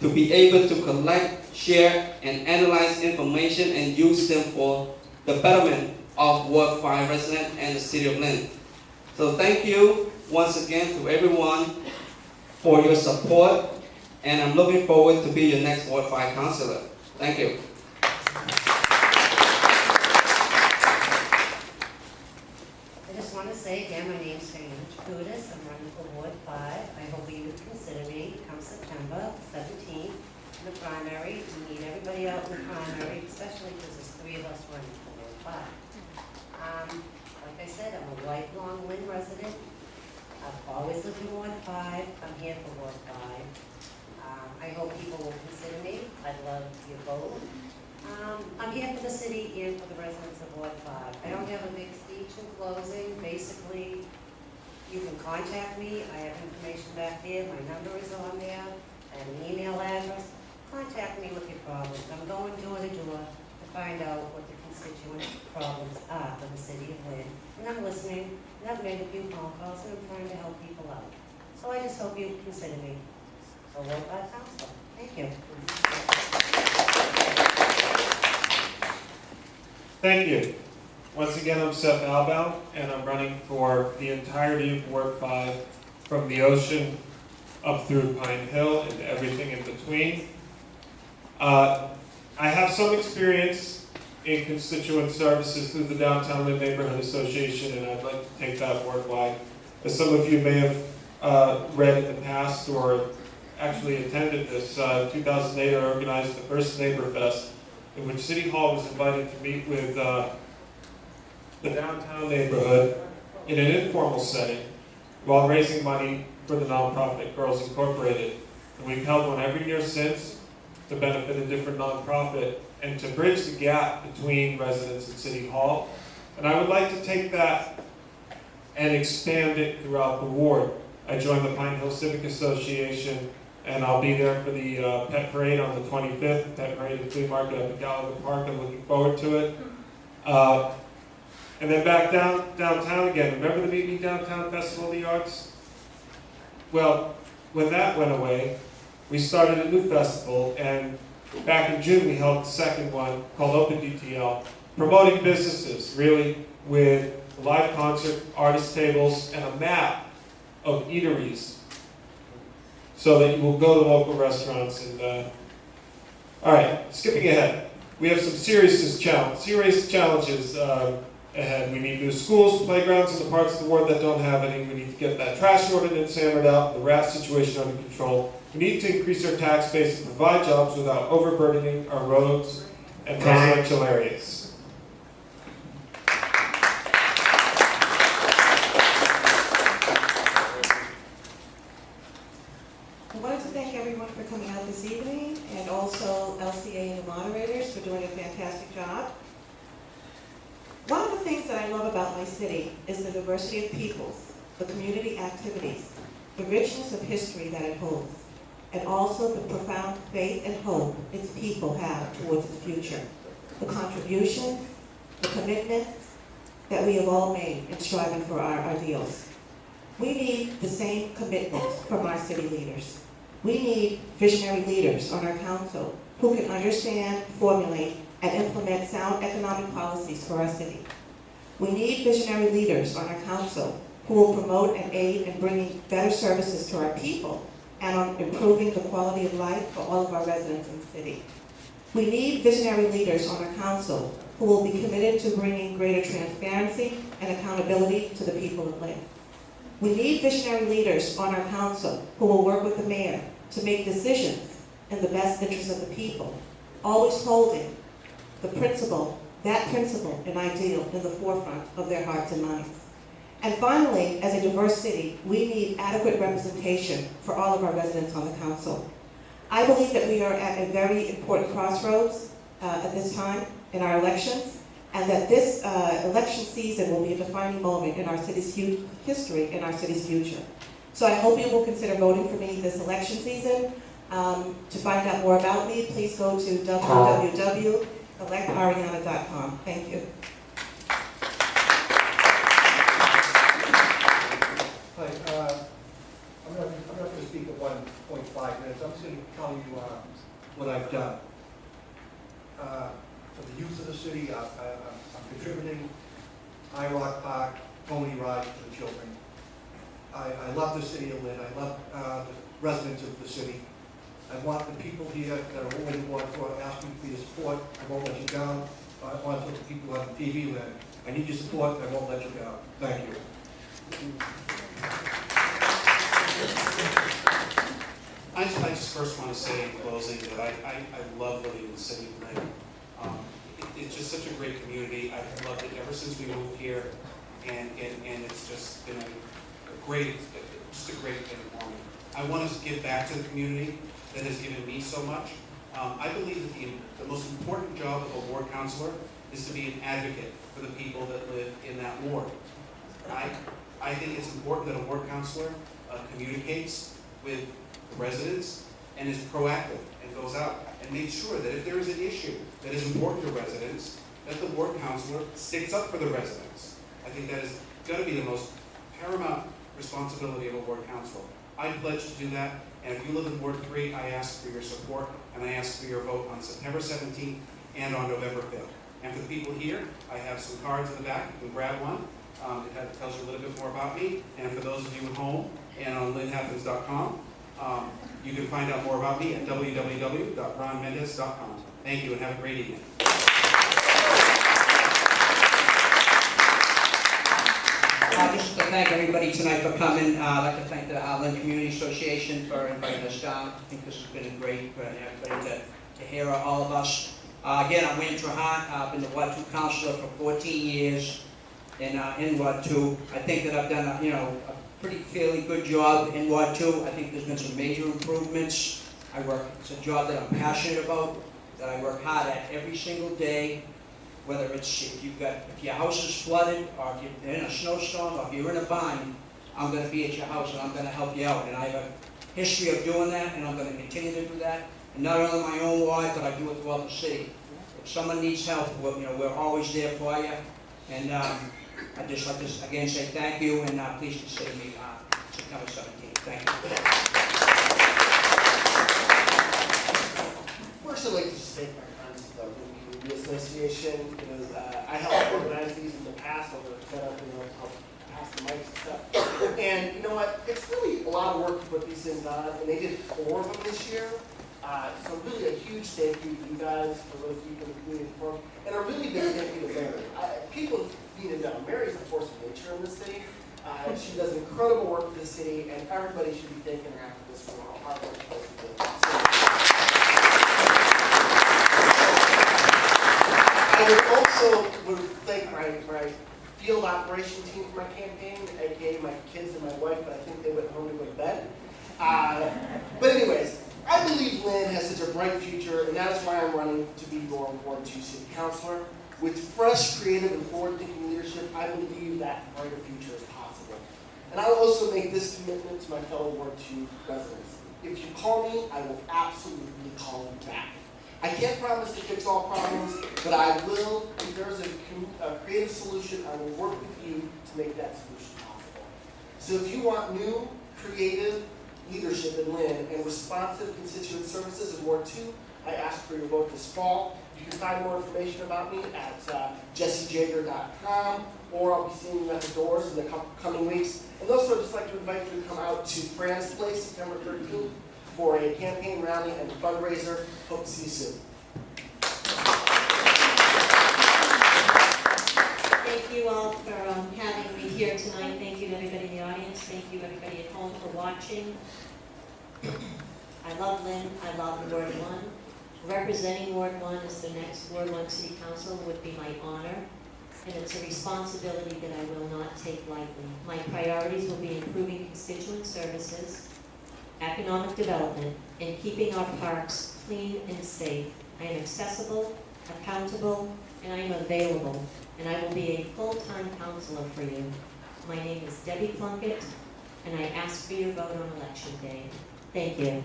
to be able to collect, share, and analyze information and use them for the betterment of Ward 5 residents and the City of Lynn. So thank you once again to everyone for your support, and I'm looking forward to be your next Ward 5 Councilor. Thank you. I just want to say again, my name's Diane Jacutis. I'm running for Ward 5. I hope you would consider me come September 17th in the primary. We need everybody out in the primary, especially because there's 3 of us running for Ward 5. Like I said, I'm a lifelong Lynn resident. I've always lived in Ward 5. I'm here for Ward 5. I hope people will consider me. I'd love your vote. I'm here for the city and for the residents of Ward 5. I don't have a big speech in closing. Basically, you can contact me. I have information back there. My number is on there. I have an email address. Contact me with your problems. I'm going door to door to find out what the constituent problems are for the city of Lynn. And I'm listening, and I've made a few phone calls, and I'm trying to help people out. So I just hope you consider me for Ward 5 Councilor. Thank you. Thank you. Once again, I'm Seth Albaum, and I'm running for the entirety of Ward 5, from the ocean up through Pine Hill and everything in between. I have some experience in constituent services through the Downtown Lynn Neighborhood Association, and I'd like to take that ward-wide. As some of you may have read in the past or actually attended this, 2008 I organized the first Neighbor Fest, in which City Hall was invited to meet with the downtown neighborhood in an informal setting while raising money for the nonprofit Girls Incorporated. And we've held one every year since to benefit a different nonprofit and to bridge the gap between residents and City Hall. And I would like to take that and expand it throughout the ward. I joined the Pine Hill Civic Association, and I'll be there for the pet parade on the 25th, pet parade and flea market up at Gallagher Park. I'm looking forward to it. And then back downtown again. Remember the Meet Me Downtown Festival of the Arts? Well, when that went away, we started a new festival, and back in June we held the second one called Open DTL, promoting businesses, really, with a live concert, artist tables, and a map of eateries, so that you will go to local restaurants. And all right, skipping ahead, we have some serious challenges ahead. We need new schools, playgrounds in the parts of the ward that don't have any. We need to get that trash ordinance hammered out, the rat situation under control. We need to increase our tax base and provide jobs without overburdening our roads and residential areas. I wanted to thank everyone for coming out this evening, I love about my city is the diversity of peoples, the community activities, the richness of history that it holds, and also the profound faith and hope its people have towards its future. The contributions, the commitments that we have all made in striving for our ideals. We need the same commitment from our city leaders. We need visionary leaders on our council who can understand, formulate, and implement sound economic policies for our city. We need visionary leaders on our council who will promote and aid in bringing better services to our people and on improving the quality of life for all of our residents in the city. We need visionary leaders on our council who will be committed to bringing greater transparency and accountability to the people of Lynn. We need visionary leaders on our council who will work with the mayor to make decisions in the best interest of the people, always holding that principle and ideal in the forefront of their hearts and minds. And finally, as a diverse city, we need adequate representation for all of our residents on the council. I believe that we are at a very important crossroads at this time in our elections, and that this election season will be a defining moment in our city's history and our city's future. So I hope you will consider voting for me this election season. To find out more about me, please go to www.electariana.com. Thank you. Hi, I'm not going to speak at 1.5 minutes. I'm just going to tell you what I've done. For the youth of the city, I'm contributing IROC Park, pony rides for the children. I love the city of Lynn. I love the residents of the city. I want the people here that are already wanting to ask me for your support. I won't let you down. I want to tell the people on TV, Lynn, I need your support. I won't let you down. Thank you. I just first want to say in closing that I love living in the city of Lynn. It's just such a great community. I've loved it ever since we moved here, and it's just been a great environment. I want to give back to the community that has given me so much. I believe that the most important job of a ward councilor is to be an advocate for the people that live in that ward. I think it's important that a ward councilor communicates with the residents and is proactive and goes out and makes sure that if there is an issue that is important to residents, that the ward councilor sticks up for the residents. I think that is going to be the most paramount responsibility of a ward councilor. I pledge to do that, and if you live in Ward 3, I ask for your support, and I ask for your vote on September 17th and on November 5th. And for the people here, I have some cards in the back. You can grab one. It tells you a little bit more about me. And for those of you at home and on lynnhappens.com, you can find out more about me at www.ronmendez.com. Thank you, and have a great evening. Just to thank everybody tonight for coming. I'd like to thank the Lynn Community Association for inviting us down. I think this has been great for everybody to hear all of us. Again, I'm Lynn Trahan. I've been the Ward 2 Councilor for 14 years in Ward 2. I think that I've done a pretty fairly good job in Ward 2. I think there's been some major improvements. It's a job that I'm passionate about, that I work hard at every single day. Whether it's if your house is flooded, or if you're in a snowstorm, or if you're in a bind, I'm going to be at your house and I'm going to help you out. And I have a history of doing that, and I'm going to continue to do that. And not only my own ward, but I do it throughout the city. If someone needs help, we're always there for you. And I'd just like to again say thank you, and please consider me September 17th. Thank you. First, I'd like to just thank my friends at the Lynn Community Association, because I helped organize these in the past, over the setup, help pass the mics and stuff. And you know what? It's really a lot of work to put these things on, and they did 4 of them this year. So really a huge thank you to you guys, for those people in the community forum, and a really big thank you to Mary. People need to know, Mary's a force of nature in the city. She does incredible work for the city, and everybody should be thanking her after this for how hard work she does for the city. I would also thank my field operation team for my campaign, aka my kids and my wife, but I think they went home to go to bed. But anyways, I believe Lynn has such a bright future, and that is why I'm running to be your Ward 2 City Councilor. With fresh, creative, and forward-thinking leadership, I believe that a brighter future is possible. And I will also make this commitment to my fellow Ward 2 residents. If you call me, I will absolutely call you back. I can't promise to fix all problems, but I will, if there's a creative solution, I will work with you to make that solution possible. So if you want new, creative leadership in Lynn and responsive constituent services in Ward 2, I ask for your vote this fall. You can find more information about me at jessejager.com, or I'll be seeing you at the doors in the coming weeks. And also, I'd just like to invite you to come out to Fran's Place September 13th for a campaign rally and fundraiser. Hope to see you soon. Thank you all for having me here tonight. Thank you to everybody in the audience. Thank you everybody at home for watching. I love Lynn. I love Ward 1. Representing Ward 1 as the next Ward 1 City Council would be my honor, and it's a responsibility that I will not take lightly. My priorities will be improving constituent services, economic development, and keeping our parks clean and safe. I am accessible, accountable, and I am available, and I will be a full-time counselor for you. My name is Debbie Plunkett, and I ask for your vote on Election Day. Thank you.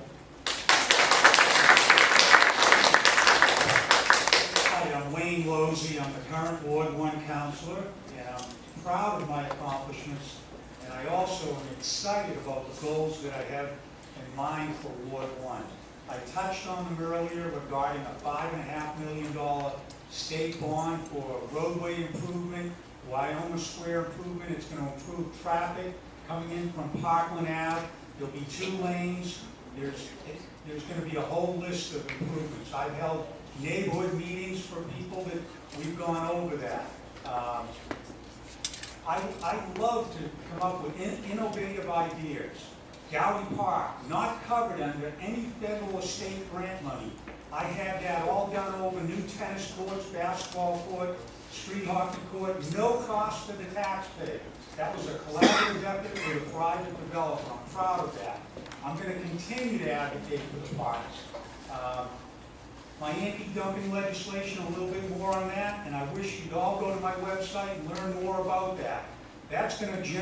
Hi, I'm Wayne Losey. I'm the current Ward 1 counselor, and I'm proud of my accomplishments, and I also am excited about the goals that I have in mind for Ward 1. I touched on them earlier regarding a $5.5 million state bond for roadway improvement, Wyoma Square improvement. It's going to improve traffic coming in from Parkland Ave. There'll be 2 lanes. There's going to be a whole list of improvements. I've held neighborhood meetings for people that we've gone over that. I love to come up with innovative ideas. Gowdy Park, not covered under any federal or state grant money. I had that all done over new tennis courts, basketball court, street hockey court, no cost to the taxpayer. That was a collaborative effort with a private developer. I'm proud of that. I'm going to continue to advocate for the parks. My anti-dumping legislation, a little bit more on that, and I wish you'd all go to my website and learn more about that. That's going to be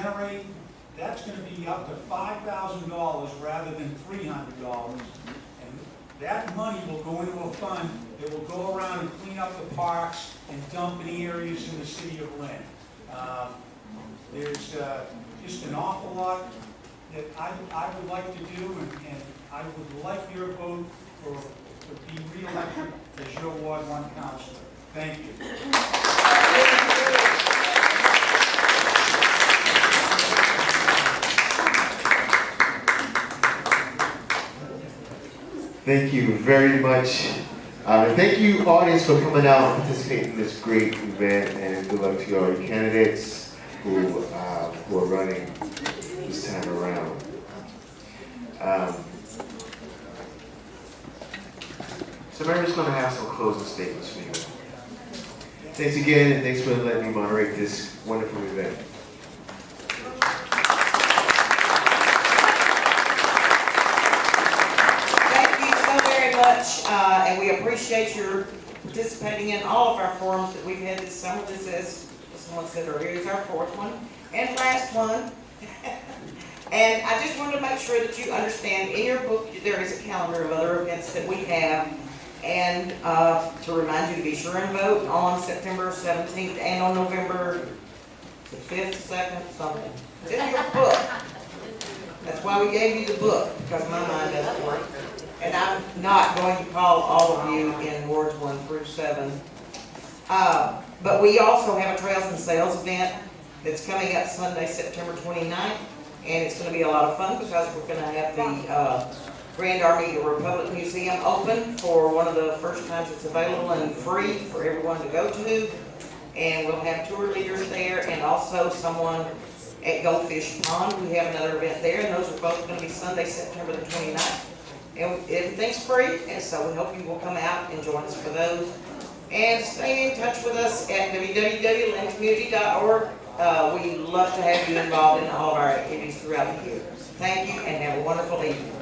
up to $5,000 rather than $300. And that money will go into a fund that will go around and clean up the parks and dump in areas in the city of Lynn. There's just an awful lot that I would like to do, and I would like your vote to be re-elected as your Ward 1 counselor. Thank you. Thank you very much. And thank you, audience, for coming out and participating in this great event. And good luck to all your candidates who are running this time around. So Mary's going to have some closing statements for you. Thanks again, and thanks for letting me moderate this wonderful event. And we appreciate your participating in all of our forums that we've had this summer. This is, as someone said earlier, is our 4th one and last one. And I just wanted to make sure that you understand, in your book there is a calendar of other events that we have, and to remind you to be sure and vote on September 17th and on November the 5th, 2nd, something. It's in your book. That's why we gave you the book, because my mind doesn't work. And I'm not going to call all of you in Wards 1 through 7. But we also have a Trails and Sales event that's coming up Sunday, September 29th. And it's going to be a lot of fun because we're going to have the Grand Army Republic Museum open for one of the first times it's available and free for everyone to go to. And we'll have tour leaders there and also someone at Goldfish Pond. We have another event there, and those are both going to be Sunday, September the 29th. And everything's free, and so we hope you will come out and join us for those. And stay in touch with us at www.lyncommunity.org. We love to have you involved in all of our activities throughout the year. Thank you, and have a wonderful evening.